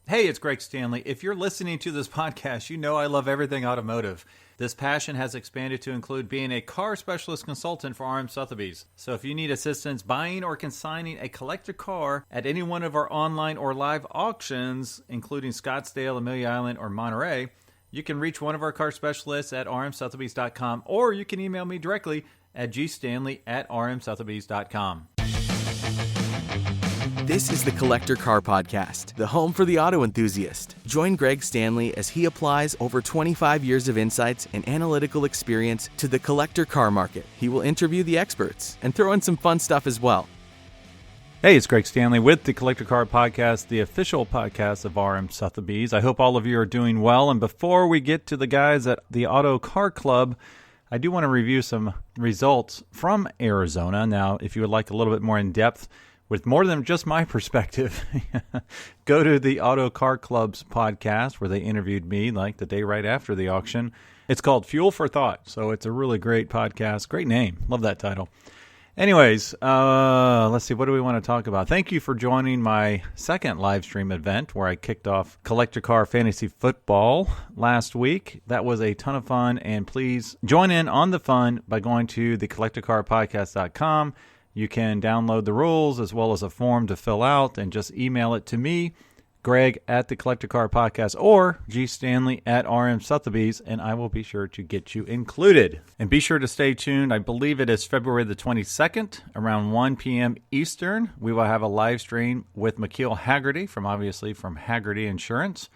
Hey, it's Greg Stanley. If you're listening to this podcast, you know I love everything automotive. This passion has expanded to include being a car specialist consultant for RM Sotheby's. So if you need assistance buying or consigning a collector car at any one of our online or live auctions, including Scottsdale, Amelia Island, or Monterey, you can reach one of our car specialists at rmsotheby's.com, or you can email me directly at gstanley@rmsotheby's.com. This is the Collector Car Podcast, the home for the auto enthusiast. Join Greg Stanley as he applies over 25 years of insights and analytical experience to the collector car market. He will interview the experts and throw in some fun stuff as well. Hey, it's Greg Stanley with the Collector Car Podcast, the official podcast of RM Sotheby's. I hope all of you are doing well. And before we get to the guys at the Auto Car Club, I do want to review some results from Arizona. Now, if you would like a little bit more in depth, with more than just my perspective, go to the Auto Car Club's podcast where they interviewed me like the day right after the auction. It's called Fuel for Thought, so it's a really great podcast. Great name. Love that title. Anyways, let's see. What do we want to talk about? Thank you for joining my second live stream event where I kicked off Collector Car Fantasy Football last week. That was a ton of fun, and please join in on the fun by going to thecollectorcarpodcast.com. You can download the rules as well as a form to fill out and just email it to me, Greg at the Collector Car Podcast, or gstanley at RM Sotheby's, and I will be sure to get you included. And be sure to stay tuned. I believe it is February the 22nd, around 1 p.m. Eastern. We will have a live stream with Hagerty from Hagerty Insurance.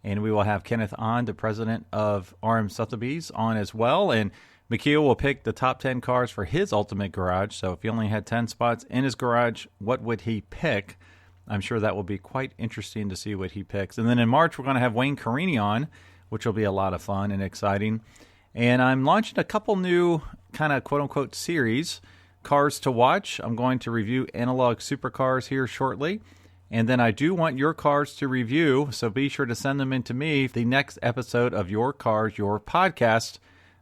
And we will have Kenneth On, the president of RM Sotheby's, on as well. And McKeel will pick the top 10 cars for his ultimate garage. So if he only had 10 spots in his garage, what would he pick? I'm sure that will be quite interesting to see what he picks. And then in March, we're going to have Wayne Carini on, which will be a lot of fun and exciting. And I'm launching a couple new kind of quote-unquote series, cars to watch. I'm going to review analog supercars here shortly. And then I do want your cars to review, so be sure to send them in to me. The next episode of Your Cars, Your Podcast,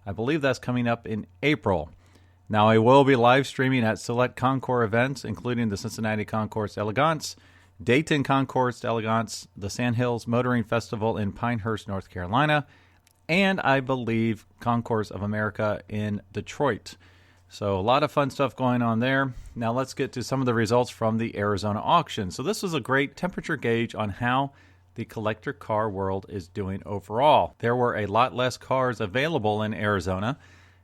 I believe that's coming up in April. Now, I will be live streaming at select Concours events, including the Cincinnati Concours d'Elegance, Dayton Concours d'Elegance, the Sandhills Motoring Festival in Pinehurst, North Carolina, and I believe Concours of America in Detroit. So a lot of fun stuff going on there. Now let's get to some of the results from the Arizona auction. So this was a great temperature gauge on how the collector car world is doing overall. There were a lot less cars available in Arizona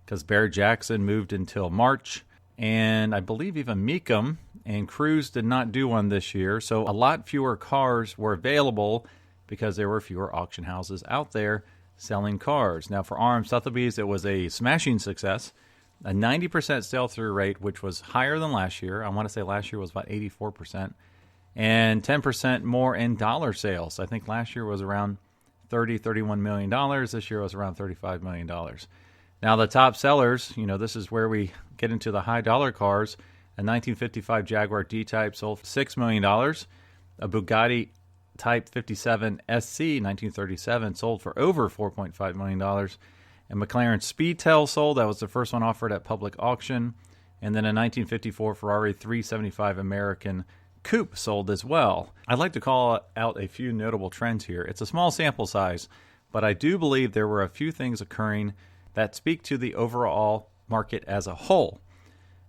because Bear Jackson moved until March, and I believe even Mecum and Cruise did not do one this year. So a lot fewer cars were available because there were fewer auction houses out there selling cars. Now for RM Sotheby's, it was a smashing success, a 90% sell-through rate, which was higher than last year. I want to say last year was about 84%. And 10% more in dollar sales. I think last year was around $31 million. This year was around $35 million. Now, the top sellers, this is where we get into the high dollar cars. A 1955 Jaguar D-Type sold for $6 million. A Bugatti Type 57 SC 1937 sold for over $4.5 million. And McLaren Speedtail sold. That was the first one offered at public auction. And then a 1954 Ferrari 375 American Coupe sold as well. I'd like to call out a few notable trends here. It's a small sample size, but I do believe there were a few things occurring that speak to the overall market as a whole.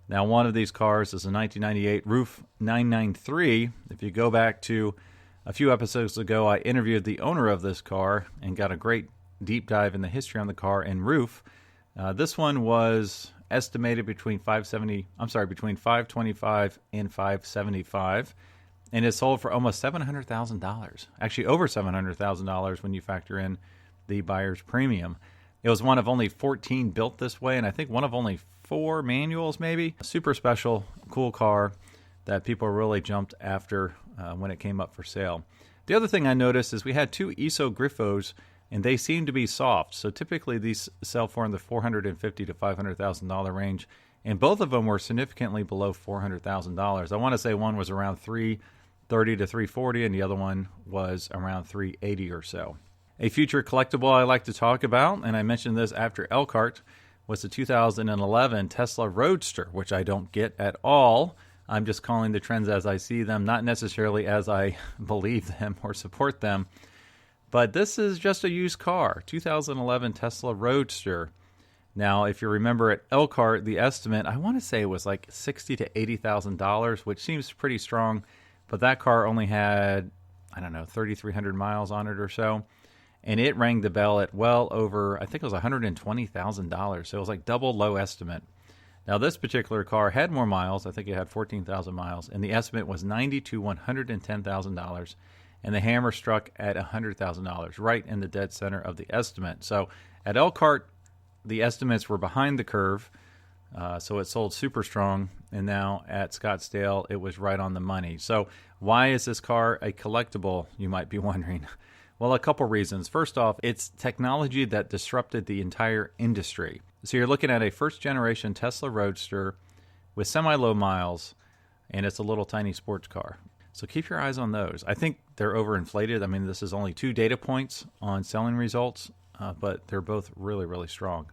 Now, one of these cars is a 1998 Roof 993. If you go back to a few episodes ago, I interviewed the owner of this car and got a great deep dive in the history on the car and roof. This one was estimated between $525 and $575, and it sold for almost $700,000. Actually, over $700,000 when you factor in the buyer's premium. It was one of only 14 built this way, and I think one of only 4 manuals, maybe. A super special, cool car that people really jumped after when it came up for sale. The other thing I noticed is we had 2 ISO Griffos, and they seem to be soft. So typically these sell for in the $450,000 to $500,000 range, and both of them were significantly below $400,000. I want to say one was around $330,000 to $340,000, and the other one was around $380,000 or so. A future collectible I like to talk about, and I mentioned this after Elkhart, was the 2011 Tesla Roadster, which I don't get at all. I'm just calling the trends as I see them, not necessarily as I believe them or support them. But this is just a used car, 2011 Tesla Roadster. Now, if you remember at Elkhart, the estimate, I want to say it was like $60,000 to $80,000, which seems pretty strong. But that car only had, 3,300 miles on it or so. And it rang the bell at well over, I think it was $120,000. So it was like double low estimate. Now, this particular car had more miles. I think it had 14,000 miles. And the estimate was $90,000 to $110,000. And the hammer struck at $100,000, right in the dead center of the estimate. So at Elkhart, the estimates were behind the curve, so it sold super strong. And now at Scottsdale, it was right on the money. So why is this car a collectible, you might be wondering? Well, a couple reasons. First off, it's technology that disrupted the entire industry. So you're looking at a first-generation Tesla Roadster with semi-low miles, and it's a little tiny sports car. So keep your eyes on those. I think they're overinflated. I mean, this is only 2 data points on selling results, but they're both really, really strong.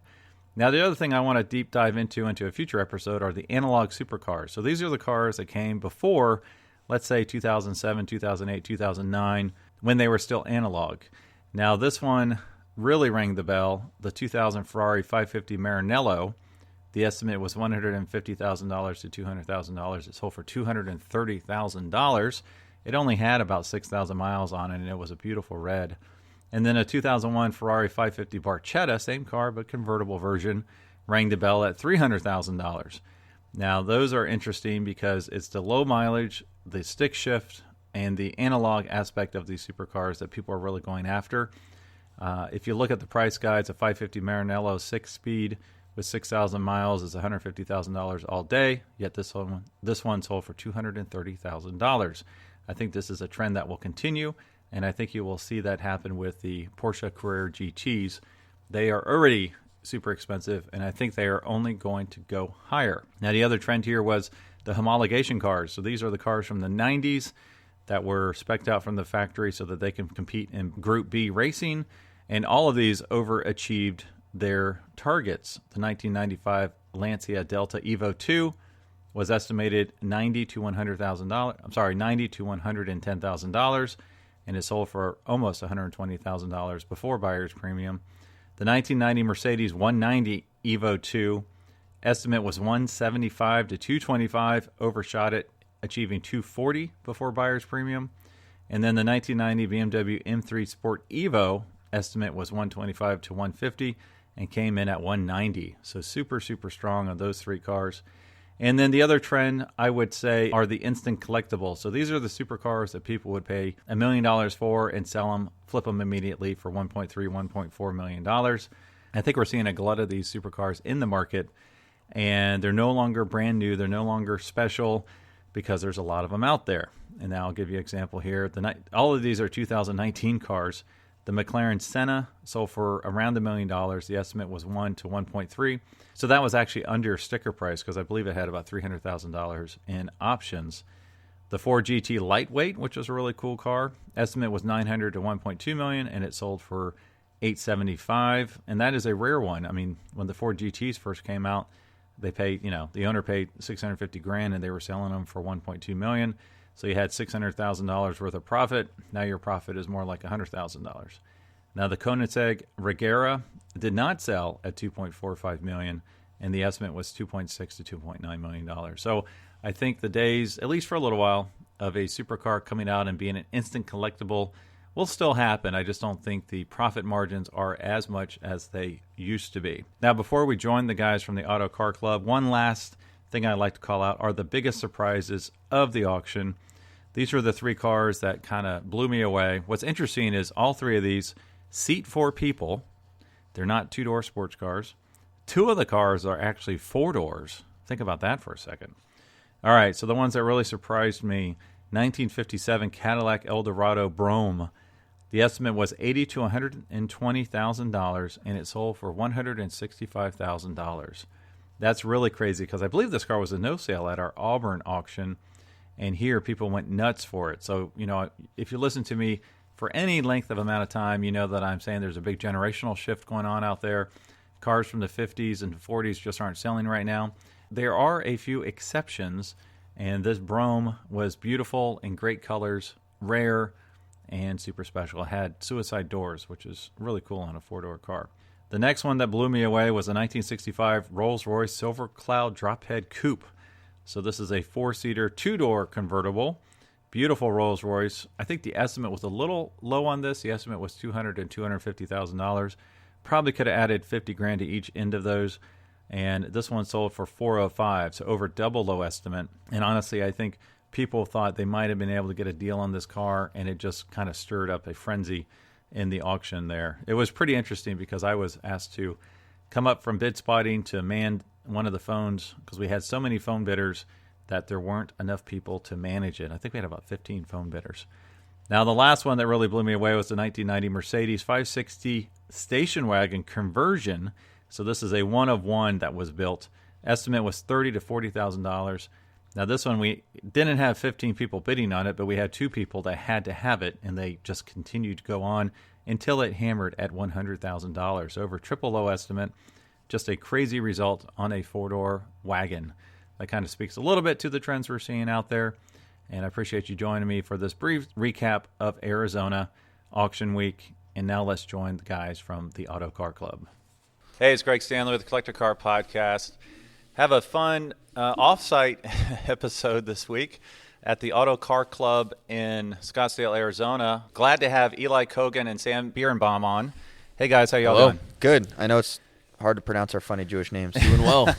Now, the other thing I want to deep dive into a future episode are the analog supercars. So these are the cars that came before, let's say, 2007, 2008, 2009, when they were still analog. Now, this one really rang the bell. The 2000 Ferrari 550 Maranello, the estimate was $150,000 to $200,000. It sold for $230,000. It only had about 6,000 miles on it, and it was a beautiful red. And then a 2001 Ferrari 550 Barchetta, same car but convertible version, rang the bell at $300,000. Now, those are interesting because it's the low mileage, the stick shift, and the analog aspect of these supercars that people are really going after. If you look at the price guides, a 550 Maranello 6-speed with 6,000 miles is $150,000 all day, yet this one sold for $230,000. I think this is a trend that will continue, and I think you will see that happen with the Porsche Carrera GTs. They are already super expensive, and I think they are only going to go higher. Now, the other trend here was the homologation cars. So these are the cars from the 90s that were spec'd out from the factory so that they can compete in Group B racing, and all of these overachieved their targets. The 1995 Lancia Delta Evo 2 was estimated $90,000 to $110,000, and it sold for almost $120,000 before buyer's premium. The 1990 Mercedes 190 Evo 2 estimate was $175,000 to $225,000, overshot it, achieving $240,000 before buyer's premium. And then the 1990 BMW M3 Sport Evo estimate was $125,000 to $150,000 and came in at $190,000. So super, super strong on those 3 cars. And then the other trend, I would say, are the instant collectibles. So these are the supercars that people would pay $1 million for and sell them, flip them immediately for $1.3, $1.4 million. I think we're seeing a glut of these supercars in the market, and they're no longer brand new. They're no longer special because there's a lot of them out there. And now I'll give you an example here. All of these are 2019 cars. The McLaren Senna sold for around $1 million. The estimate was $1 to $1.3. So that was actually under sticker price because I believe it had about $300,000 in options. The Ford GT Lightweight, which was a really cool car, estimate was $900,000 to $1.2 million, and it sold for $875,000. And that is a rare one. I mean, when the Ford GTs first came out, they paid, the owner paid $650,000, and they were selling them for $1.2 million. So you had $600,000 worth of profit. Now your profit is more like $100,000. Now the Koenigsegg Regera did not sell at $2.45 million, and the estimate was $2.6 to $2.9 million. So I think the days, at least for a little while, of a supercar coming out and being an instant collectible will still happen. I just don't think the profit margins are as much as they used to be. Now, before we join the guys from the Auto Car Club, one last thing I'd like to call out are the biggest surprises of the auction. These are the 3 cars that kind of blew me away. What's interesting is all 3 of these seat 4 people. They're not 2-door sports cars. 2 of the cars are actually 4 doors. Think about that for a second. All right, so the ones that really surprised me, 1957 Cadillac Eldorado Brougham. The estimate was $80,000 to $120,000, and it sold for $165,000. That's really crazy because I believe this car was a no sale at our Auburn auction, and here people went nuts for it. So, if you listen to me for any length of amount of time, you know that I'm saying there's a big generational shift going on out there. Cars from the 50s and 40s just aren't selling right now. There are a few exceptions, And this Brougham was beautiful in great colors, rare, and super special. It had suicide doors, which is really cool on a four-door car. The next one that blew me away was a 1965 Rolls-Royce Silver Cloud Drophead Coupe. So this is a four-seater, two-door convertible. Beautiful Rolls-Royce. I think the estimate was a little low on this. The estimate was $200,000 and $250,000. Probably could have added $50,000 to each end of those. And this one sold for $405,000, so over double low estimate. And honestly, I think people thought they might have been able to get a deal on this car, and it just kind of stirred up a frenzy in the auction there. It was pretty interesting because I was asked to come up from bid spotting to man one of the phones because we had so many phone bidders that there weren't enough people to manage it. I think we had about 15 phone bidders. Now, the last one that really blew me away was the 1990 Mercedes 560 station wagon conversion. So this is a one-of-one that was built. Estimate was $30,000 to $40,000. Now, this one, we didn't have 15 people bidding on it, but we had two people that had to have it, and they just continued to go on until it hammered at $100,000. Over triple low estimate, just a crazy result on a four-door wagon. That kind of speaks a little bit to the trends we're seeing out there, and I appreciate you joining me for this brief recap of Arizona Auction Week. And now let's join the guys from the Auto Car Club. Hey, it's Greg Stanley with the Collector Car Podcast. Have a fun off-site episode this week at the Auto Car Club in Scottsdale, Arizona. Glad to have Eli Kogan and Sam Birnbaum on. Hey, guys, how y'all doing? Good. I know it's hard to pronounce our funny Jewish names. Doing well.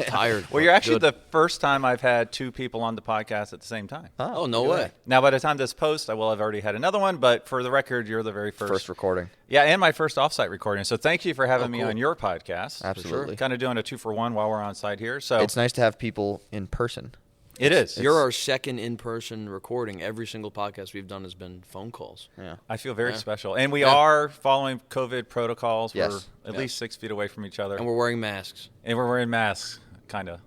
Tired. Well, you're actually the first time I've had two people on the podcast at the same time. Oh, no way. Now, by the time this posts, I will have already had another one, but for the record, you're the very first. First recording. Yeah, and my first off-site recording. So thank you for having me on your podcast. Absolutely. Kind of doing a 2-for-1 while we're on site here. So it's nice to have people in person. It is. You're our second in-person recording. Every single podcast we've done has been phone calls. Yeah, I feel very special. And we are following COVID protocols. Yes. We're at least 6 feet away from each other. And we're wearing masks. Kind of.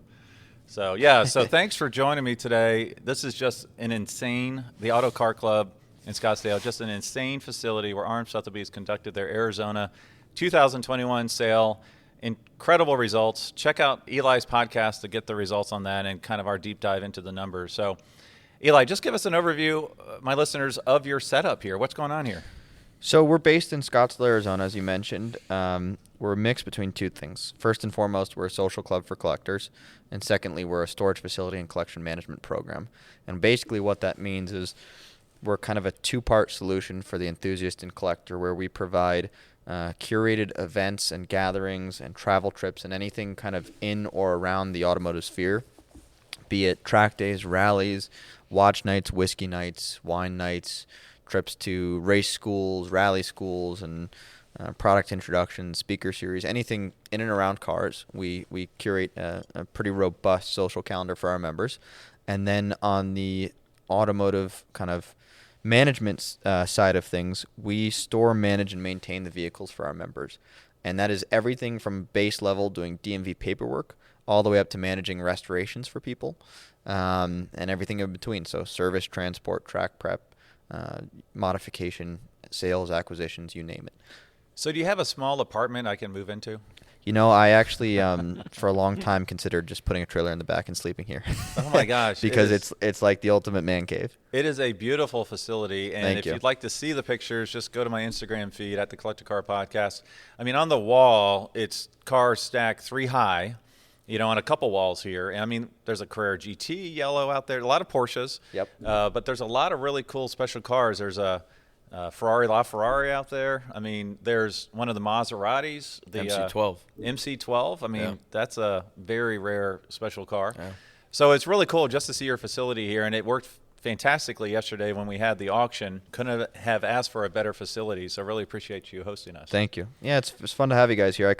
So, yeah. So thanks for joining me today. This is just an insane, the Auto Car Club in Scottsdale, just an insane facility where RM Sotheby's conducted their Arizona 2021 sale. Incredible results. Check out Eli's podcast to get the results on that and kind of our deep dive into the numbers. So, Eli, just give us an overview, my listeners, of your setup here. What's going on here? So we're based in Scottsdale, Arizona, as you mentioned. We're a mix between two things. First and foremost, we're a social club for collectors. And secondly, we're a storage facility and collection management program. And basically what that means is we're kind of a two-part solution for the enthusiast and collector where we provide curated events and gatherings and travel trips and anything kind of in or around the automotive sphere, be it track days, rallies, watch nights, whiskey nights, wine nights, trips to race schools, rally schools, and product introductions, speaker series, anything in and around cars. We curate a pretty robust social calendar for our members. And then on the automotive kind of management side of things, we store, manage, and maintain the vehicles for our members. And that is everything from base level doing DMV paperwork all the way up to managing restorations for people and everything in between. So service, transport, track prep, modification, sales, acquisitions, you name it. So do you have a small apartment I can move into? You know, I actually, for a long time, considered just putting a trailer in the back and sleeping here. Oh, my gosh. Because it's like the ultimate man cave. It is a beautiful facility. And Thank if you. you'd like to see the pictures, just go to my Instagram feed at the Collector Car Podcast. I mean, on the wall, it's cars stacked 3 high, you know, on a couple walls here. I mean, there's a Carrera GT yellow out there, a lot of Porsches. Yep. But there's a lot of really cool special cars. There's a Ferrari LaFerrari out there. I mean, there's one of the Maseratis, the MC12. MC12. I mean, that's a very rare special car. Yeah. So it's really cool just to see your facility here, and it worked fantastically yesterday when we had the auction. Couldn't have asked for a better facility, so really appreciate you hosting us. Thank you. Yeah, it's fun to have you guys here.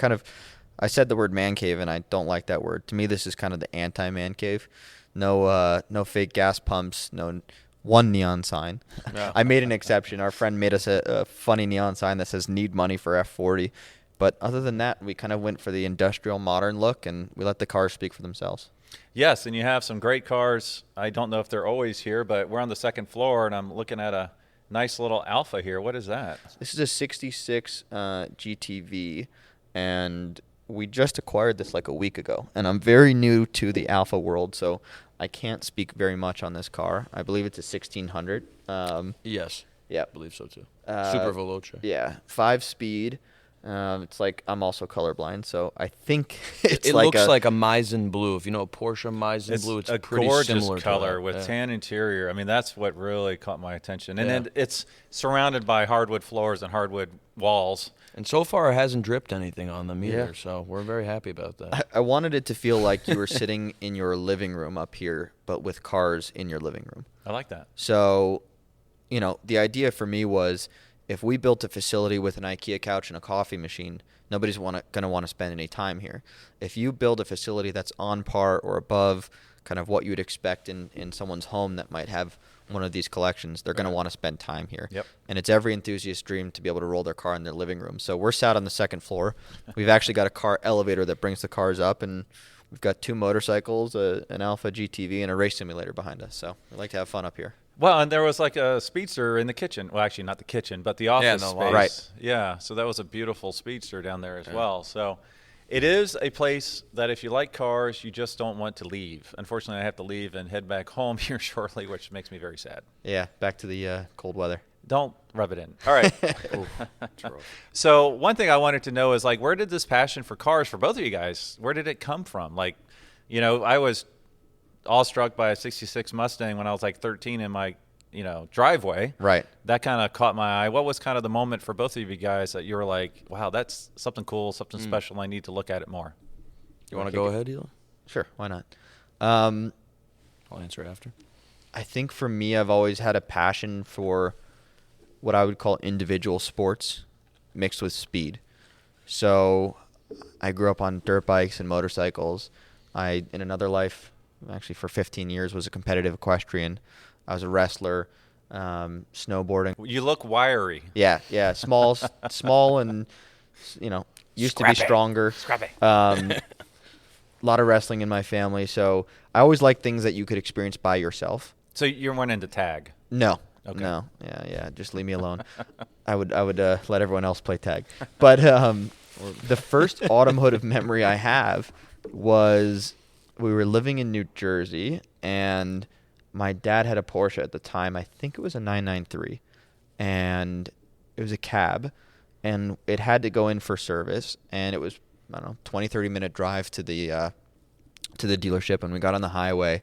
I said the word man cave, and I don't like that word. To me, this is kind of the anti-man cave. No fake gas pumps, no one neon sign. Yeah. I made an exception. Our friend made us a funny neon sign that says "Need money for F40." But other than that, we kind of went for the industrial modern look, and we let the cars speak for themselves. Yes, and you have some great cars. I don't know if they're always here, but we're on the second floor, and I'm looking at a nice little Alfa here. What is that? This is a 66 GTV, and we just acquired this like a week ago, and I'm very new to the Alpha world, so I can't speak very much on this car. I believe it's a 1600. Yes. Yeah. I believe so too. Super Veloce. Yeah, 5-speed. It's like I'm also colorblind, so I think it's It looks like a Meissen blue. If you know a Porsche Meissen blue, it's a pretty gorgeous similar color to that. with tan interior. I mean, that's what really caught my attention. And then it's surrounded by hardwood floors and hardwood walls. And so far, it hasn't dripped anything on them either, so we're very happy about that. I wanted it to feel like you were sitting in your living room up here, but with cars in your living room. I like that. So, the idea for me was if we built a facility with an IKEA couch and a coffee machine, nobody's going to want to spend any time here. If you build a facility that's on par or above kind of what you would expect in someone's home that might have one of these collections, they're going to want to spend time here. Yep. And it's every enthusiast's dream to be able to roll their car in their living room. So we're sat on the second floor. We've actually got a car elevator that brings the cars up, and we've got 2 motorcycles, an Alpha GTV, and a race simulator behind us. So we like to have fun up here. Well, and there was like a speedster in the kitchen. Well, actually, not the kitchen, but the office the space. lobby. Right. Yeah, so that was a beautiful speedster down there as well. So it is a place that if you like cars, you just don't want to leave. Unfortunately, I have to leave and head back home here shortly, which makes me very sad. Yeah, back to the cold weather. Don't rub it in. All right. So one thing I wanted to know is, like, where did this passion for cars for both of you guys, where did it come from? Like, I was awestruck by a 66 Mustang when I was like 13 in my, driveway. Right. That kind of caught my eye. What was kind of the moment for both of you guys that you were like, wow, that's something cool, something special. I need to look at it more. You want to go ahead, Eli? Sure, why not? I'll answer after. I think for me, I've always had a passion for what I would call individual sports mixed with speed. So I grew up on dirt bikes and motorcycles. In another life, actually for 15 years, was a competitive equestrian. I was a wrestler, snowboarding. You look wiry. Yeah, small and, used to be stronger. Scrappy. A lot of wrestling in my family, so I always liked things that you could experience by yourself. So you're one into tag. No. Okay. No. Yeah. Just leave me alone. I would let everyone else play tag. But the first automotive memory I have was we were living in New Jersey, and my dad had a Porsche at the time. I think it was a 993, and it was a cab, and it had to go in for service, and it was, 20-30 minute drive to the dealership, and we got on the highway.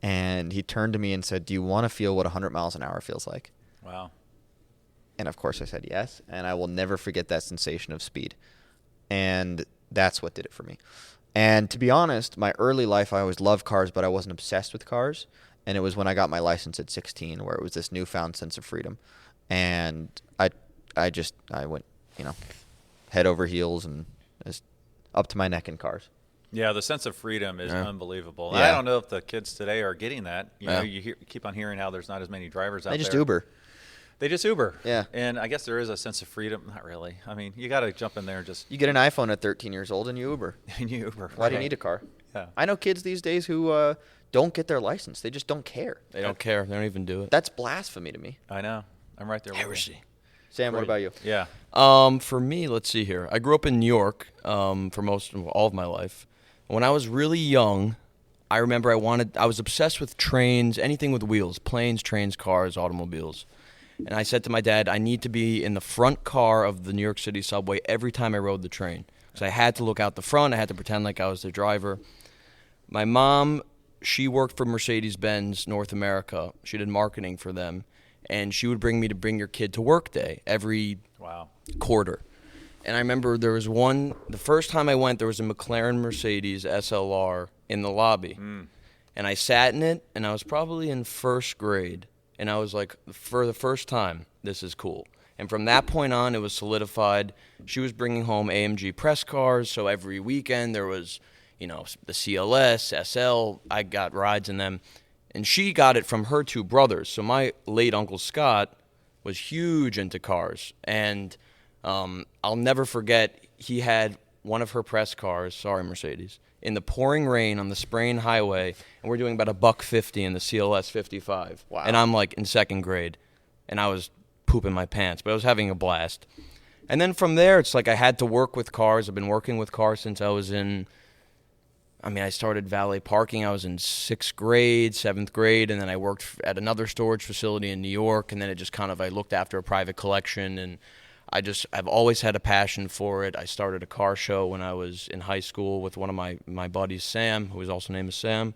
And he turned to me and said, "Do you want to feel what 100 miles an hour feels like?" Wow. And of course I said yes. And I will never forget that sensation of speed. And that's what did it for me. And to be honest, my early life, I always loved cars, but I wasn't obsessed with cars. And it was when I got my license at 16 where it was this newfound sense of freedom. And I went, head over heels and just up to my neck in cars. Yeah, the sense of freedom is unbelievable. Yeah. I don't know if the kids today are getting that. You keep on hearing how there's not as many drivers out there. They just Uber. They just Uber. Yeah. And I guess there is a sense of freedom. Not really. I mean, you got to jump in there and just. You get an iPhone at 13 years old and you Uber. And you Uber. Why do you need a car? Yeah. I know kids these days who don't get their license. They just don't care. They don't care. They don't even do it. That's blasphemy to me. I know. I'm right there with you. Heresy. Sam, what about you? Yeah. For me, let's see here. I grew up in New York for all of my life. When I was really young, I remember I was obsessed with trains, anything with wheels, planes, trains, cars, automobiles. And I said to my dad, I need to be in the front car of the New York City subway every time I rode the train. Because I had to look out the front. I had to pretend like I was the driver. My mom, she worked for Mercedes-Benz North America. She did marketing for them. And she would bring me to Bring Your Kid to Work Day every quarter. And I remember there was the first time I went, there was a McLaren Mercedes SLR in the lobby. And I sat in it, and I was probably in first grade. And I was like, for the first time, this is cool. And from that point on, it was solidified. She was bringing home AMG press cars, so every weekend there was, the CLS, SL. I got rides in them. And she got it from her 2 brothers. So my late Uncle Scott was huge into cars. And I'll never forget, he had one of her press cars, sorry Mercedes, in the pouring rain on the Sprain Highway, and we're doing about $150 in the CLS 55. Wow. And I'm like in second grade, and I was pooping my pants, but I was having a blast. And then from there, it's like I had to work with cars. I've been working with cars since I was I started valet parking. I was in 6th grade, 7th grade, and then I worked at another storage facility in New York, and then it just kind of, I looked after a private collection, and I've always had a passion for it. I started a car show when I was in high school with one of my buddies, Sam, who is also named as Sam.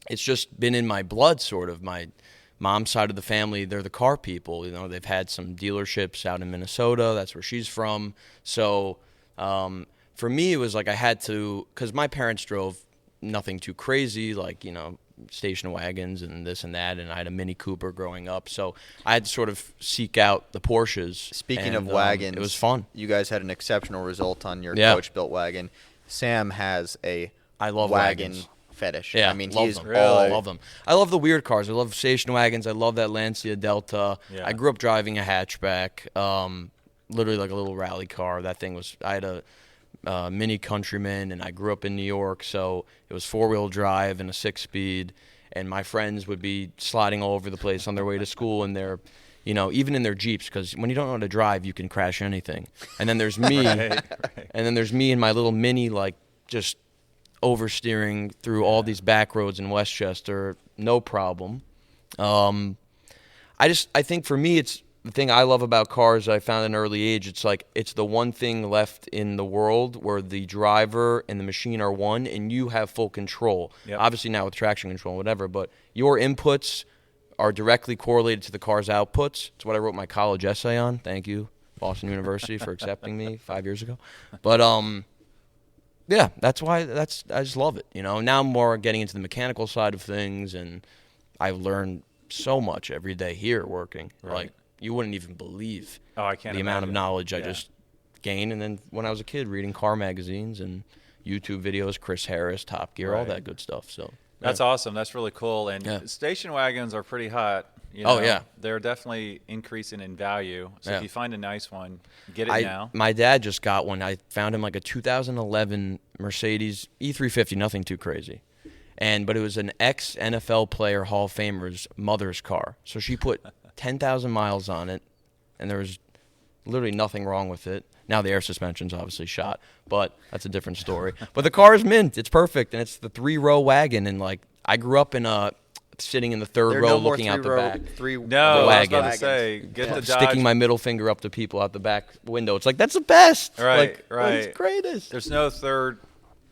It's just been in my blood, sort of. My mom's side of the family, they're the car people. You know, they've had some dealerships out in Minnesota. That's where she's from. So for me, it was like I had to, because my parents drove nothing too crazy, like, you know, station wagons and this and that, and I had a Mini Cooper growing up, so I had to sort of seek out the Porsches. Speaking of wagons, it was fun. You guys had an exceptional result on your coach-built wagon. Sam has a wagon wagons. fetish. Yeah, I mean, love he's them. all Love them. I love the weird cars. I love station wagons. I love that Lancia Delta. Yeah. I grew up driving a hatchback, literally like a little rally car. That thing was. I had a Mini Countryman, and I grew up in New York, so it was 4-wheel drive and a 6-speed. And my friends would be sliding all over the place on their way to school, and they're, you know, even in their Jeeps, because when you don't know how to drive, you can crash anything. And then there's me, and then there's me and my little Mini, like, just oversteering through all these back roads in Westchester, no problem. I think for me, it's the thing I love about cars. I found at an early age, it's like it's the one thing left in the world where the driver and the machine are one, and you have full control. Yep. Obviously now with traction control, whatever, but your inputs are directly correlated to the car's outputs. It's what I wrote my college essay on. Thank you, Boston University, for accepting me 5 years ago. But yeah, that's why I just love it. You know, now I'm more getting into the mechanical side of things, and I've learned so much every day here working. Right. Like, you wouldn't even believe I can't the amount of imagine. knowledge I just gained. And then when I was a kid, reading car magazines and YouTube videos, Chris Harris, Top Gear, all Right. that good stuff. So That's awesome. That's really cool. And Yeah. station wagons are pretty hot. You Oh, know? yeah. They're definitely increasing in value. So Yeah. if you find a nice one, get it now. My dad just got one. I found him like a 2011 Mercedes E350, nothing too crazy. But it was an ex-NFL player, Hall of Famer's mother's car. So she put 10,000 miles on it, and there was literally nothing wrong with it. Now the air suspension's obviously shot, but that's a different story. But the car is mint. It's perfect, and it's the 3-row wagon. And, like, I grew up in sitting in the third There are row no more looking out the three-row- back. No, I was wagon. about to say, get the Dodge. Sticking my middle finger up to people out the back window. It's like, that's the best. Right, like, right. It's greatest. There's no third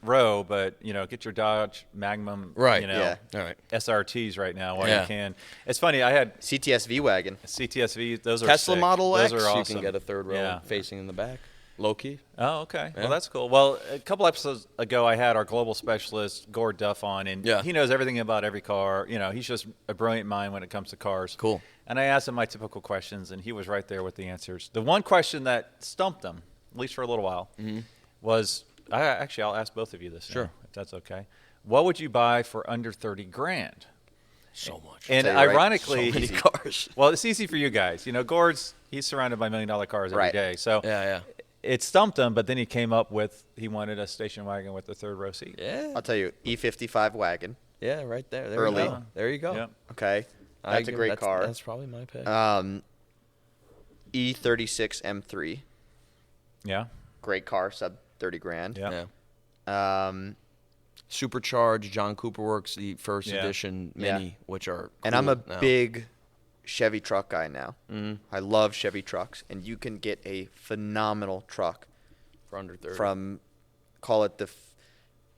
row, but, you know, get your Dodge Magnum, Right. you know, Yeah. All right. SRTs right now while Yeah. you can. It's funny, I had CTSV wagon. CTSV. Those are Tesla sick. Model Those X, are awesome. you can get a third row Yeah. facing in the back. Low key. Oh, okay. Yeah. Well, that's cool. Well, a couple episodes ago, I had our global specialist, Gord Duff, on, and Yeah. he knows everything about every car. You know, he's just a brilliant mind when it comes to cars. Cool. And I asked him my typical questions, and he was right there with the answers. The one question that stumped him, at least for a little while, was, I'll ask both of you this now, Sure. if that's okay. What would you buy for under 30 grand? So much. And tell you right, ironically, so many cars. well, it's easy for you guys. You know, he's surrounded by $1 million cars every Right. day. So Yeah. it stumped him, but then he came up with he wanted a station wagon with the third row seat. Yeah. I'll tell you, E55 wagon. Yeah, right there. There Early. you go. There you go. Yep. Okay, that's a great car. That's probably my pick. E36 M3, Yeah. great car, sub 30 grand. Yeah. yeah. Supercharged John Cooper Works, the first Yeah. edition Yeah. Mini, which are And I'm a cool now. big Chevy truck guy now. Mhm. I love Chevy trucks, and you can get a phenomenal truck for under 30. from, call it the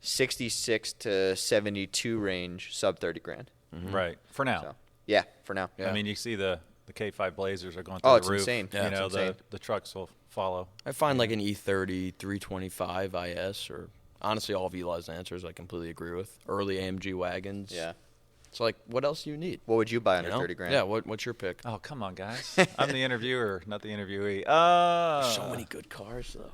66 to 72 range, sub 30 grand. Right. For now. So, yeah, for now. Yeah. I mean, you see the K5 Blazers are going through Oh, the it's roof. insane. Yeah, You know, it's insane. the trucks will follow. I find like an E30 325 IS, or honestly all of Eli's answers I completely agree with. Early AMG wagons. Yeah. It's like, what else do you need? What would you buy You under know? 30 grand? Yeah, what's your pick? Oh, come on, guys. I'm the interviewer, not the interviewee. So many good cars, though.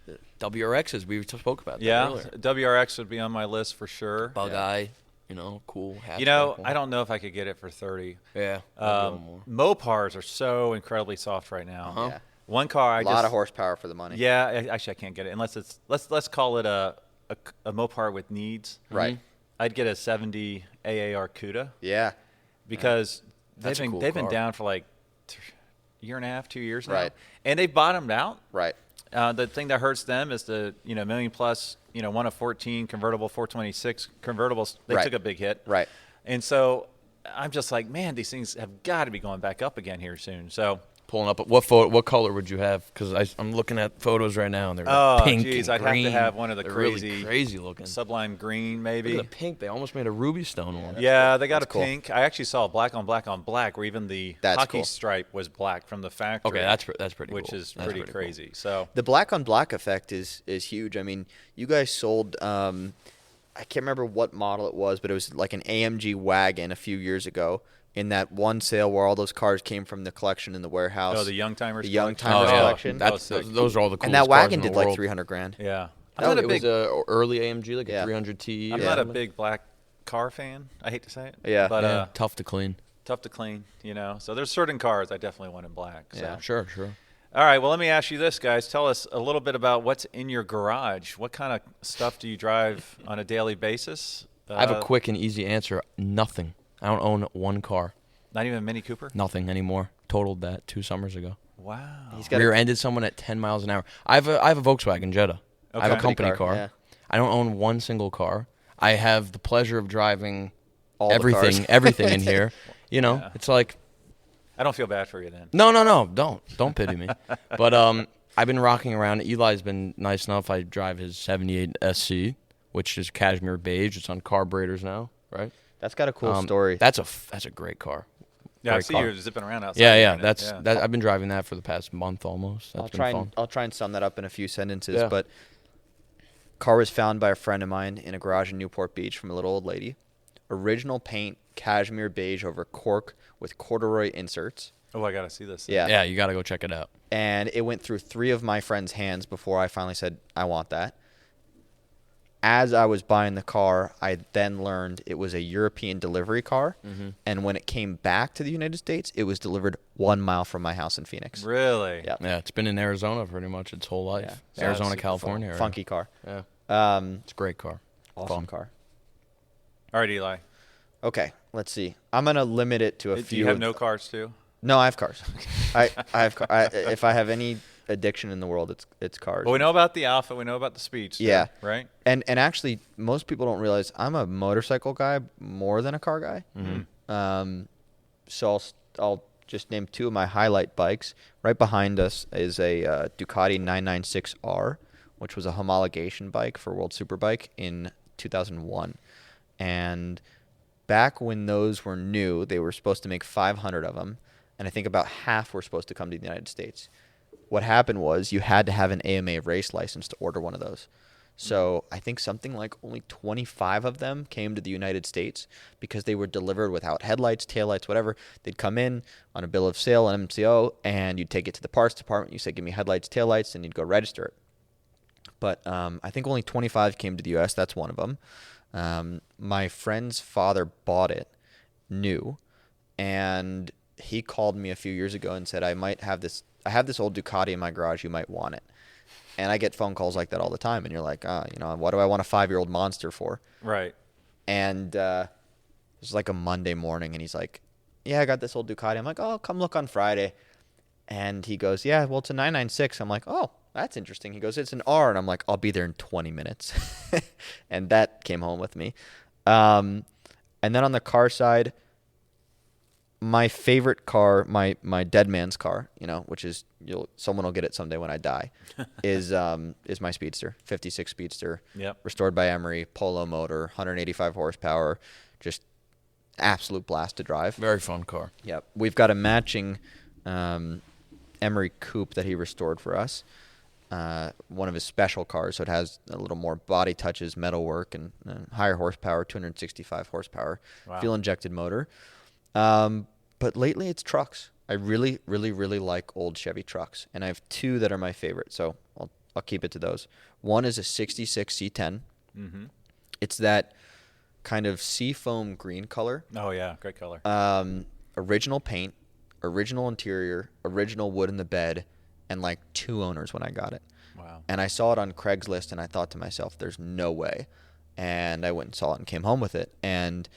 The WRXs, we spoke about that Yeah, earlier. WRX would be on my list for sure. Bug eye, you know, cool. You know, hatchback one. I don't know if I could get it for 30. Yeah. I'd go more. Mopars are so incredibly soft right now. Uh-huh. Yeah. One car, A lot of horsepower for the money. Yeah, actually, I can't get it unless it's let's call it a Mopar with needs. Right. I'd get a 70 AAR CUDA Yeah. because That's a they've cool been car. down for like year and a half, 2 years now. Right. And they've bottomed out. Right. The thing that hurts them is the million plus, 1 of 14 convertible 426 convertibles. They Right. took a big hit. Right. And so I'm just like, man, these things have got to be going back up again here soon. So Pulling up, what color would you have? Because I'm looking at photos right now, and they're pink geez, and I'd green. have to have one of the They're crazy, really crazy looking. sublime green, maybe. Look at the pink. They almost made a ruby stone one. Yeah, they got That's a cool. pink. I actually saw a black on black on black, where even the That's hockey cool. stripe was black from the factory. Okay, that's pretty which cool. is That's pretty cool. crazy. So The black on black effect is huge. I mean, you guys sold I can't remember what model it was, but it was like an AMG wagon a few years ago in that one sale where all those cars came from the collection in the warehouse. the Young Timers. The Young collection. Timers Oh, yeah. collection. That's That was sick. those are all the coolest and that wagon cars in did the like world. 300 grand. Yeah, No, I'm not a it big. was a early AMG, like a Yeah. 300T. I'm or not a something. big black car fan. I hate to say it. Yeah. but Yeah, tough to clean. tough to clean. So there's certain cars I definitely want in black. So. Yeah. Sure. All right, well, let me ask you this, guys. Tell us a little bit about what's in your garage. What kind of stuff do you drive on a daily basis? I have a quick and easy answer. Nothing. I don't own one car. Not even a Mini Cooper? Nothing anymore. Totaled that 2 summers ago. Wow. He's got a- Rear-ended someone at 10 miles an hour. I have a Volkswagen Jetta. I have Okay. a company Company car, car. yeah. I don't own one single car. I have the pleasure of driving All the everything cars. in here. Yeah. It's like I don't feel bad for you then. no, don't pity me. But I've been rocking around. Eli's been nice enough. I drive his 78 SC, which is cashmere beige. It's on carburetors now, right? That's got a cool story. That's a great car. Yeah, I Great see car. you zipping around outside. Yeah. in it. That's that. I've been driving that for the past month almost. That's been fun. I'll try and sum that up in a few sentences. Yeah. But car was found by a friend of mine in a garage in Newport Beach from a little old lady. Original paint, cashmere beige over cork with corduroy inserts. Oh, I got to see this. Yeah. Yeah, you got to go check it out. And it went through 3 of my friends' hands before I finally said, I want that. As I was buying the car, I then learned it was a European delivery car. Mm-hmm. And when it came back to the United States, it was delivered 1 mile from my house in Phoenix. Really? Yeah. Yeah, it's been in Arizona pretty much its whole life. Yeah. Yeah, Arizona, super California. area. Funky car. Yeah, Awesome it's a great car. car. All right, Eli. Okay, let's see. I'm going to limit it to a Do few. you have of- no cars too? No, I have cars. I have if I have any addiction in the world, it's cars. Well, we know about the Alpha. We know about the Speedster. Yeah. Right? And actually, most people don't realize I'm a motorcycle guy more than a car guy. Mm-hmm. So I'll just name 2 of my highlight bikes. Right behind us is a Ducati 996R, which was a homologation bike for World Superbike in 2001. And back when those were new, they were supposed to make 500 of them, and I think about half were supposed to come to the United States. What happened was you had to have an AMA race license to order one of those. So I think something like only 25 of them came to the United States because they were delivered without headlights, taillights, whatever. They'd come in on a bill of sale, an MCO, and you'd take it to the parts department. You say, give me headlights, taillights, and you'd go register it. But I think only 25 came to the U.S. That's one of them. My friend's father bought it new, and he called me a few years ago and said, I have this old Ducati in my garage. You might want it. And I get phone calls like that all the time. And you're like, what do I want a 5-year-old monster for? Right. And it was like a Monday morning, and he's like, yeah, I got this old Ducati. I'm like, oh, come look on Friday. And he goes, yeah, well, it's a 996. I'm like, oh, that's interesting. He goes, it's an R. And I'm like, I'll be there in 20 minutes. And that came home with me. And then on the car side, my favorite car, my dead man's car, which is someone will get it someday when I die, is my Speedster, 56 Speedster. Yep. Restored by Emery, Polo motor, 185 horsepower, just absolute blast to drive. Very fun car. Yep. We've got a matching Emery coupe that he restored for us. One of his special cars, so it has a little more body touches, metal work, and higher horsepower, 265 horsepower, Wow. fuel-injected motor. But lately it's trucks. I really, really, really like old Chevy trucks, and I have 2 that are my favorite, so I'll keep it to those. One is a 66 C10. Mm-hmm. It's that kind of seafoam green color. Oh, yeah. Great color. Original paint, original interior, original wood in the bed, and like 2 owners when I got it. Wow. And I saw it on Craigslist, and I thought to myself, there's no way. And I went and saw it and came home with it. And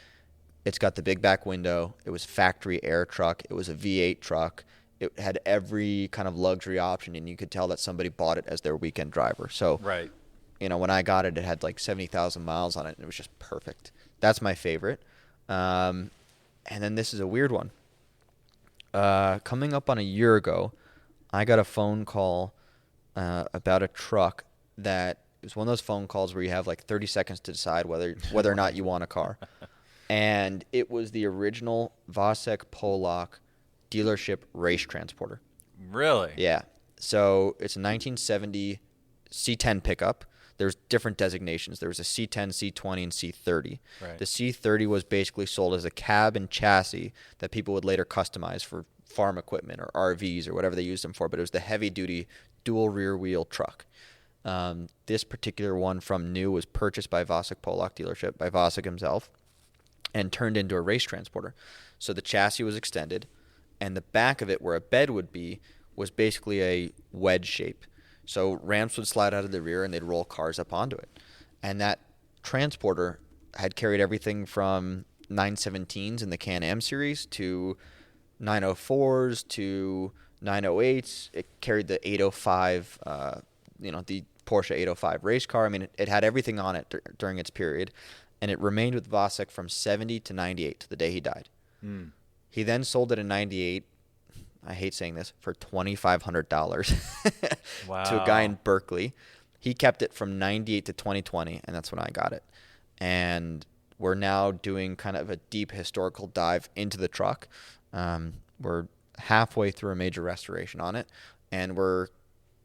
it's got the big back window. It was factory air truck. It was a V8 truck. It had every kind of luxury option, and you could tell that somebody bought it as their weekend driver. So, Right. when I got it, it had like 70,000 miles on it, and it was just perfect. That's my favorite. And then this is a weird one. Coming up on a year ago, I got a phone call about a truck that it was one of those phone calls where you have like 30 seconds to decide whether or not you want a car. And it was the original Vasek Polak dealership race transporter. Really? Yeah. So it's a 1970 C10 pickup. There's different designations. There was a C10, C20, and C30. Right. The C30 was basically sold as a cab and chassis that people would later customize for farm equipment or RVs or whatever they used them for, but it was the heavy-duty dual rear-wheel truck. This particular one from new was purchased by Vasek Polak dealership, by Vasek himself, and turned into a race transporter. So the chassis was extended, and the back of it, where a bed would be, was basically a wedge shape. So ramps would slide out of the rear, and they'd roll cars up onto it. And that transporter had carried everything from 917s in the Can-Am series to 904s to 908s. It carried the 805, the Porsche 805 race car. I mean, it had everything on it during its period. And it remained with Vasek from 70 to 98 to the day he died. Mm. He then sold it in 98. I hate saying this, for $2,500 Wow. to a guy in Berkeley. He kept it from 98 to 2020, and that's when I got it. And we're now doing kind of a deep historical dive into the truck. We're halfway through a major restoration on it, and we're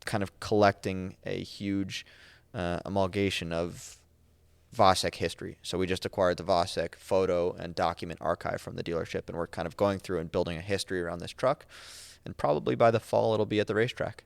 kind of collecting a huge amalgamation of Vasek history. So we just acquired the Vasek photo and document archive from the dealership, and we're kind of going through and building a history around this truck. And probably by the fall, it'll be at the racetrack.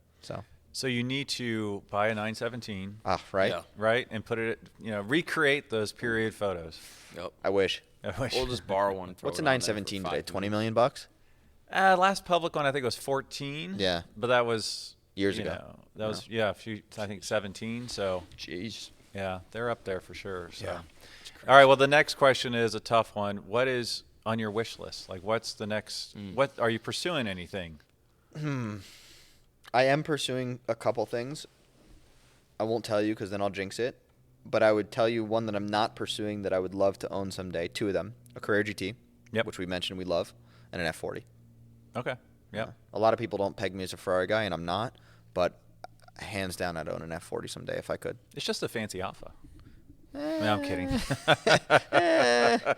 So you need to buy a 917, Right? Yeah. right, and put it, recreate those period photos. Yep. I wish. We'll just borrow one. And throw What's a it on there 917 for today? 5 $20 million. million? Last public one I think was 14. Yeah. But that was Years ago. That was a few. I think 17. So Jeez. yeah, they're up there for sure. So. Yeah. All right. Well, the next question is a tough one. What is on your wish list? Like, what's the next? What are you pursuing? Anything? I am pursuing a couple things. I won't tell you because then I'll jinx it. But I would tell you one that I'm not pursuing that I would love to own someday. Two of them. A Carrera GT, Yep. which we mentioned we love, and an F40. Okay. Yeah. A lot of people don't peg me as a Ferrari guy, and I'm not. But hands down, I'd own an F40 someday if I could. It's just a fancy Alpha. No, I'm kidding. I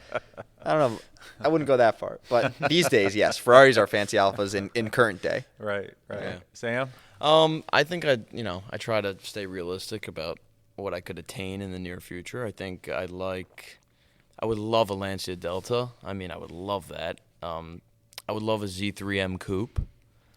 don't know. I wouldn't go that far. But these days, yes, Ferraris are fancy Alphas in current day. Right. Yeah. Sam? I think I try to stay realistic about what I could attain in the near future. I think I would love a Lancia Delta. I mean, I would love that. I would love a Z3M coupe.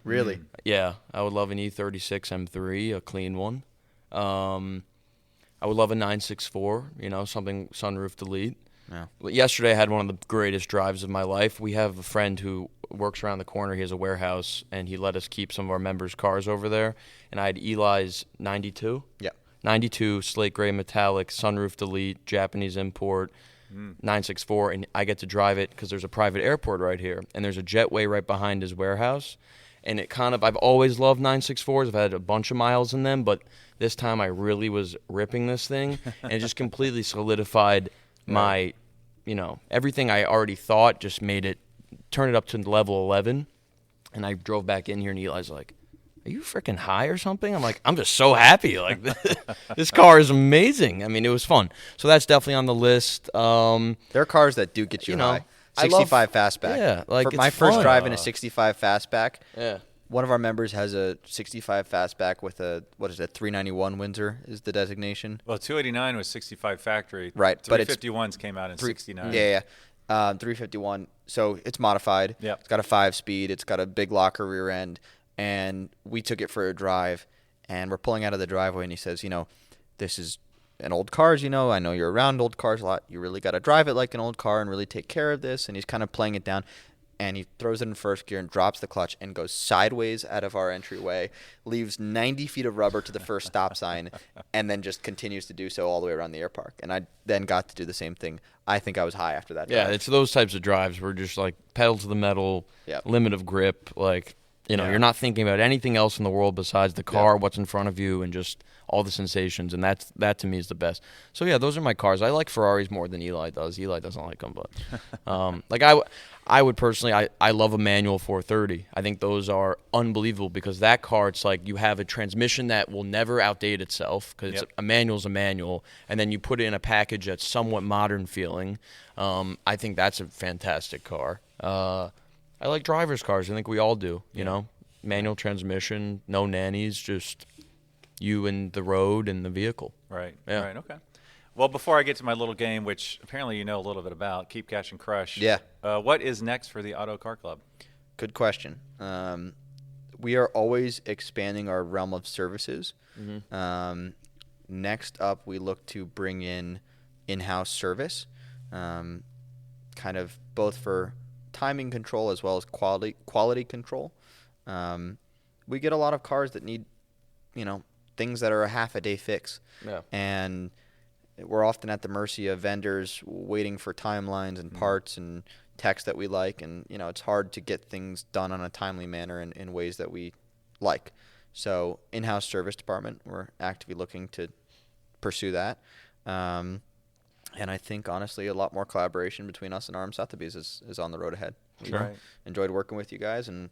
Really? Yeah, I would love an E36 M3, a clean one. I would love a 964, something sunroof delete. Yeah. Yesterday I had one of the greatest drives of my life. We have a friend who works around the corner. He has a warehouse, and he let us keep some of our members' cars over there. And I had Eli's 92. Yeah. 92 slate gray metallic, sunroof delete, Japanese import, 964, and I get to drive it because there's a private airport right here, and there's a jetway right behind his warehouse. And I've always loved 964s. I've had a bunch of miles in them, but this time I really was ripping this thing, and it just completely solidified my, everything I already thought, just turned it up to level 11. And I drove back in here, and Eli's like, "Are you freaking high or something?" I'm like, "I'm just so happy. Like, this car is amazing." I mean, it was fun. So that's definitely on the list. There are cars that do get you high. I love- 65 fastback. Yeah, like, For it's my first fun. drive in a 65 fastback. Yeah. One of our members has a 65 fastback with a 391 Windsor is the designation. Well, 289 was 65 factory. Right, but it's 351s came out in 69. Yeah. 351. So it's modified. Yep. It's got a 5-speed. It's got a big locker rear end. And we took it for a drive, and we're pulling out of the driveway, and he says, this is an old car, I know you're around old cars a lot. You really got to drive it like an old car and really take care of this. And he's kind of playing it down, and he throws it in first gear and drops the clutch and goes sideways out of our entryway, leaves 90 feet of rubber to the first stop sign, and then just continues to do so all the way around the air park. And I then got to do the same thing. I think I was high after that drive. Yeah, it's those types of drives where just like pedal to the metal, Yep. limit of grip, like You know, Yeah. you're not thinking about anything else in the world besides the car, what's in front of you, and just all the sensations, and that to me is the best. So yeah, those are my cars. I like Ferraris more than Eli does. Eli doesn't like them, but like I would personally, I love a manual 430. I think those are unbelievable because that car, it's like you have a transmission that will never outdate itself because a manual's a manual, and then you put it in a package that's somewhat modern feeling. I think that's a fantastic car. I like driver's cars. I think we all do, you know. Manual transmission, no nannies, just you and the road and the vehicle. Right. Yeah. Right. Okay. Well, before I get to my little game, which apparently you know a little bit about, Keep Cash and Crush. Yeah. What is next for the Auto Car Club? Good question. We are always expanding our realm of services. Next up, we look to bring in-house service, kind of both for timing control as well as quality control. We get a lot of cars that need, things that are a half a day fix. Yeah. And we're often at the mercy of vendors waiting for timelines and parts and techs that we like. And, it's hard to get things done on a timely manner in ways that we like. So in-house service department, we're actively looking to pursue that. And I think, honestly, a lot more collaboration between us and RM Sotheby's is on the road ahead. We enjoyed working with you guys, and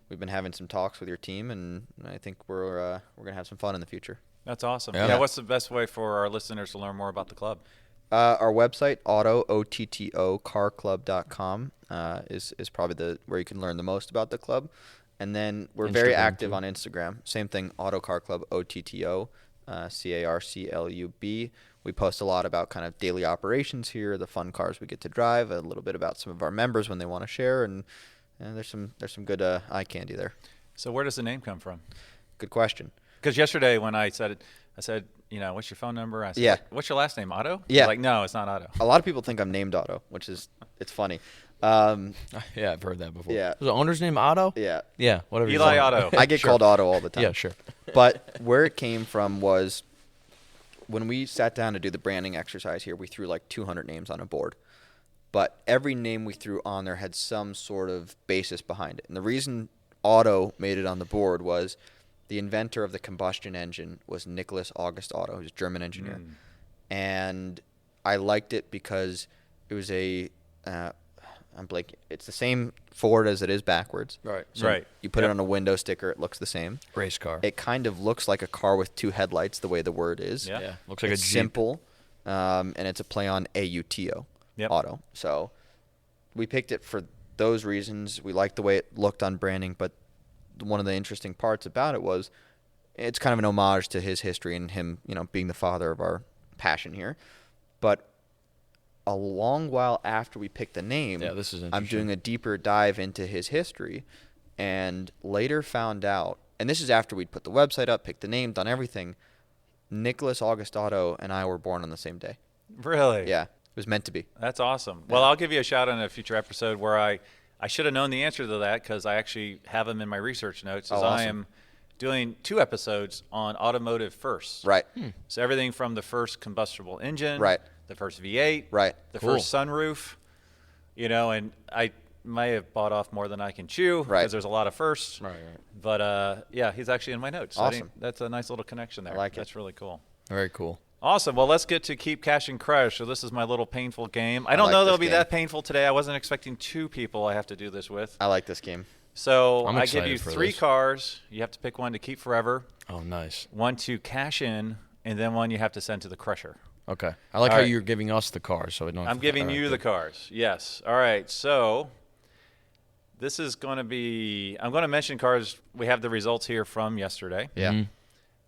we've been having some talks with your team, and I think we're going to have some fun in the future. That's awesome. Yeah. Yeah. What's the best way for our listeners to learn more about the club? Our website, OTTO carclub.com, is probably where you can learn the most about the club. And then we're very Instagram, active too. on Instagram. Same thing, Auto Car Club, OTTO, CARCLUB. We post a lot about kind of daily operations here, the fun cars we get to drive, a little bit about some of our members when they want to share, and there's some good eye candy there. So where does the name come from? Good question. Because yesterday when I said it, I said, what's your phone number? I said, Yeah. What's your last name, Otto? Yeah. Like, no, it's not Otto. A lot of people think I'm named Otto, which is it's funny. Yeah, I've heard that before. Yeah. Is the owner's name Otto? Yeah. Yeah, whatever. Eli his name. Otto. I get called Otto all the time. Yeah, sure. But where it came from was when we sat down to do the branding exercise here, we threw like 200 names on a board. But every name we threw on there had some sort of basis behind it. And the reason Otto made it on the board was the inventor of the combustion engine was Nicholas August Otto, who's a German engineer. And I liked it because it was I'm blanking. It's the same forward as it is backwards. Right. So Right. you put it on a window sticker, it looks the same. Race car. It kind of looks like a car with two headlights, the way the word is. Yeah. Yeah. Looks like It's a Jeep. simple, and it's a play on AUTO, Auto. So we picked it for those reasons. We liked the way it looked on branding, but one of the interesting parts about it was it's kind of an homage to his history and him, being the father of our passion here. But a long while after we picked the name, Yeah, this is I'm interesting. doing a deeper dive into his history, and later found out, and this is after we'd put the website up, picked the name, done everything, Nicholas August Otto and I were born on the same day. Really? Yeah, it was meant to be. That's awesome. Well, I'll give you a shout out in a future episode where I should have known the answer to that because I actually have them in my research notes. As I Awesome. am doing 2 episodes on automotive firsts. Right. So everything from the first combustible engine, Right. the first V8, Right. the Cool. first sunroof, and I may have bought off more than I can chew Right. because there's a lot of firsts. Right. But yeah, he's actually in my notes. So I Awesome. think that's a nice little connection there. I like it. That's really cool. Very cool. Awesome. Well, let's get to Keep Cash and Crush. So this is my little painful game. I don't like know this that'll be game. that painful today. I wasn't expecting 2 people I have to do this with. I like this game. So I'm I give excited you for 3 this. cars. You have to pick one to keep forever, Oh, nice. one to cash in, and then one you have to send to the crusher. Okay. I like All how right. you're giving us the cars, so I don't. I'm giving you the cars. Yes. All right. So this is going to be – I'm going to mention cars. We have the results here from yesterday. Yeah. Mhm.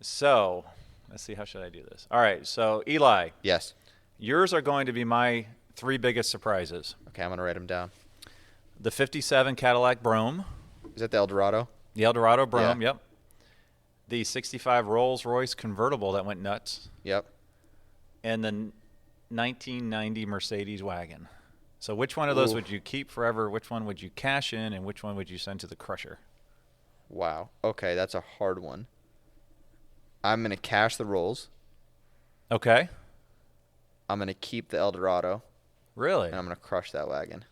So let's see. How should I do this? All right. So, Eli, Yes. yours are going to be my 3 biggest surprises. Okay, I'm going to write them down. The 57 Cadillac Brougham, Is that the Eldorado? the Eldorado Brougham, Yeah. yep. The 65 Rolls-Royce convertible that went nuts, Yep. and the 1990 Mercedes wagon. So which one of those Ooh. would you keep forever? Which one would you cash in, and which one would you send to the crusher? Wow. Okay, that's a hard one. I'm going to cash the Rolls. Okay. I'm going to keep the Eldorado, Really? and I'm going to crush that wagon.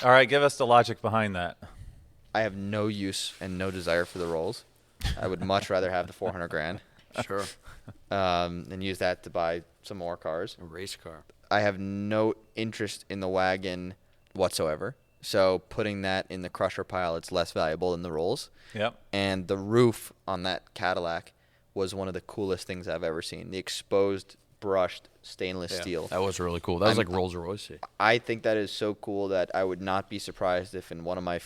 All right, give us the logic behind that. I have no use and no desire for the rolls. I would much rather have the 400 grand. Sure. And use that to buy some more cars. A race car. I have no interest in the wagon whatsoever. So putting that in the crusher pile, it's less valuable than the rolls. Yep. And the roof on that Cadillac was one of the coolest things I've ever seen. The exposed brushed stainless steel. That was really cool. That was like Rolls Royce. I think that is so cool that I would not be surprised if in one of my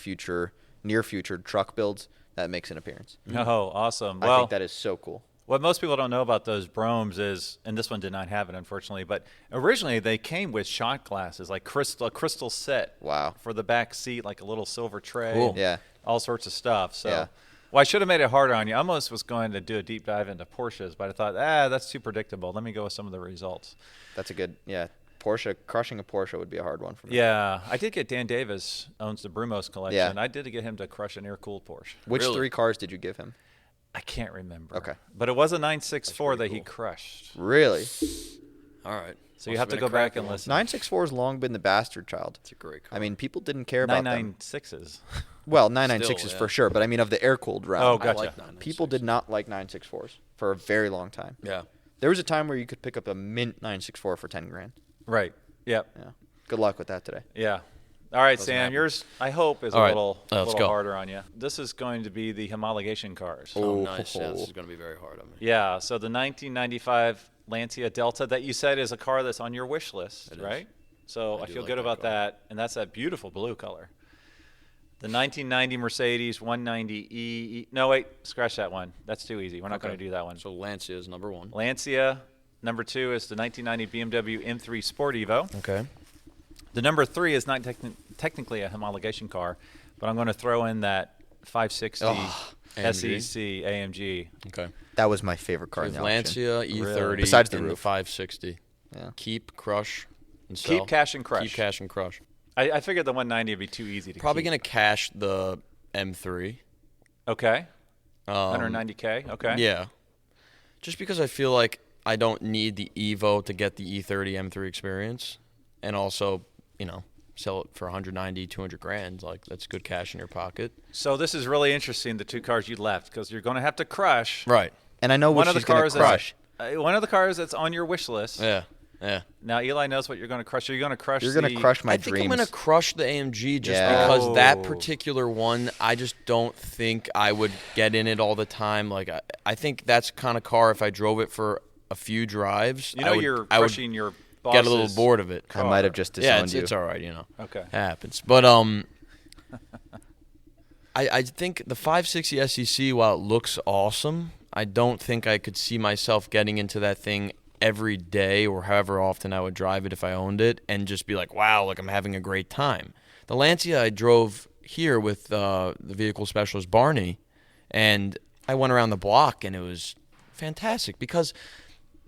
near future truck builds that makes an appearance. Oh, awesome. I Well, think that is so cool. what most people don't know about those bromes is, and this one did not have it, unfortunately, but originally they came with shot glasses, like a crystal set. Wow. For the back seat, like a little silver tray. Cool. Yeah. All sorts of stuff. So, Yeah. well, I should have made it harder on you. I almost was going to do a deep dive into Porsches, but I thought, that's too predictable. Let me go with some of the results. That's a good, crushing a Porsche would be a hard one for me. Yeah, I did get Dan Davis, owns the Brumos collection. Yeah. I did get him to crush an air-cooled Porsche. Which Really? 3 cars did you give him? I can't remember. Okay. But it was a 964 that pretty he cool. crushed. Really? All right. So you have to go back and listen. 964 has long been the bastard child. It's a great car. I mean, people didn't care about them. 996s. Well, 996s Still, for sure, but I mean of the air-cooled route. Oh, I gotcha. like 996. People did not like 964s for a very long time. Yeah. There was a time where you could pick up a mint 964 for 10 grand. Right. Yep. Yeah. Good luck with that today. Yeah. All right, Doesn't Sam, happen. yours, I hope, is All a right. little Let's go. harder on you. This is going to be the homologation cars. Oh, nice. Yeah, this is going to be very hard on me. Yeah, so the 1995 Lancia Delta that you said is a car that's on your wish list, It is. right? So I do feel like good that about car. that, and that's that beautiful blue color. The 1990 Mercedes 190E. No, wait, scratch that one. That's too easy. We're not going to do that one. So Lancia is number 1. Lancia, number 2 is the 1990 BMW M3 Sport Evo. Okay. The number 3 is not technically a homologation car, but I'm going to throw in that 560 SEC AMG. Okay. That was my favorite car in the auction. Lancia E30 Besides the and roof. 560. Yeah. Keep, crush, and sell. Keep, cash, and crush. Keep, cash, and crush. I figured the 190 would be too easy to Probably keep. going to cash the M3. Okay. Um, 190K. Okay. Yeah. Just because I feel like I don't need the Evo to get the E30 M3 experience. And also, sell it for 190, 200 grand. Like, that's good cash in your pocket. So this is really interesting, the 2 cars you left, because you're going to have to crush. Right. And I know One which of the she's going cars to crush. one of the cars that's on your wish list. Yeah. Yeah. Now Eli knows what you're going to crush. Are you going to crush? You're going to crush my I think dreams. I'm going to crush the AMG just Yeah. because that Oh. particular one, I just don't think I would get in it all the time. Like, I think that's kind of car, if I drove it for a few drives, You know, I would crushing your boss's get a little bored of it. I might have just Yeah, disowned you. it's all right, Okay. It happens. But I think the 560 SEC, while it looks awesome, I don't think I could see myself getting into that thing every day or however often I would drive it if I owned it and just be like, wow, like I'm having a great time. The Lancia I drove here with the vehicle specialist Barney, and I went around the block, and it was fantastic because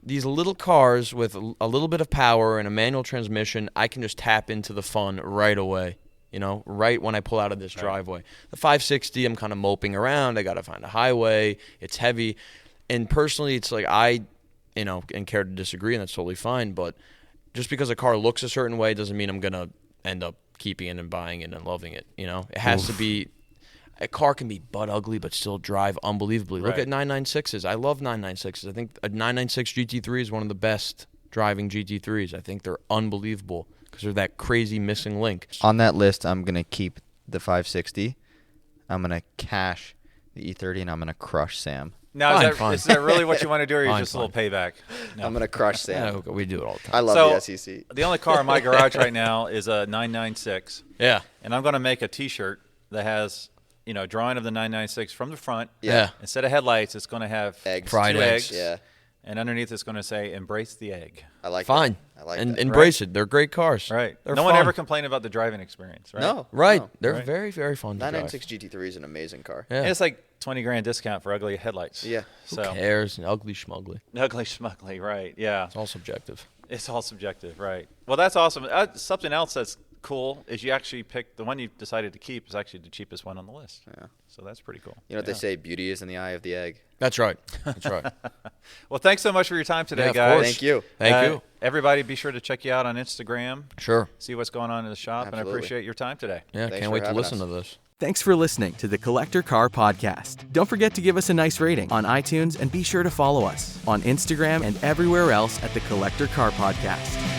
these little cars with a little bit of power and a manual transmission, I can just tap into the fun right away, right when I pull out of this driveway. The 560, I'm kind of moping around. I got to find a highway. It's heavy. And personally, it's like and care to disagree, and that's totally fine. But just because a car looks a certain way doesn't mean I'm going to end up keeping it and buying it and loving it. It has to be. A car can be butt ugly but still drive unbelievably. Look Right. at 996s. I love 996s. I think a 996 GT3 is one of the best driving GT3s. I think they're unbelievable because they're that crazy missing link. On that list, I'm going to keep the 560. I'm going to cash the E30, and I'm going to crush Sam. Now, Fine. is that really what you want to do, or are you Fine, just a little payback? No. I'm going to crush Yeah, Sam. we do it all the time. I love So- the SEC. The only car in my garage right now is a 996, Yeah. and I'm going to make a T-shirt that has, drawing of the 996 from the front. Yeah. Instead of headlights, it's going to have Eggs. Fried two eggs. eggs. Yeah. And underneath, it's going to say "Embrace the egg." I like Fine. that. I like and that. embrace it. They're great cars. Right. They're No one fun. ever complained about the driving experience, right? No. Right. No. They're Right. very, very fun to drive. 996 GT3 is an amazing car. Yeah. And it's like 20 grand discount for ugly headlights. Yeah. Who So cares? Ugly schmugly. ugly schmuggly, right? Yeah. It's all subjective. It's all subjective, right? Well, that's awesome. Something else that's cool is you actually picked the one you decided to keep is actually the cheapest one on the list. Yeah. So that's pretty cool. You know what they say? Beauty is in the eye of the egg. That's right. That's right. Well, thanks so much for your time today, Yeah, of guys. course. Thank you. Thank you. Everybody, be sure to check you out on Instagram. Sure. See what's going on in the shop, and I Absolutely. appreciate your time today. Yeah, Thanks can't for wait to having listen us. to this. Thanks for listening to the Collector Car Podcast. Don't forget to give us a nice rating on iTunes and be sure to follow us on Instagram and everywhere else at the Collector Car Podcast.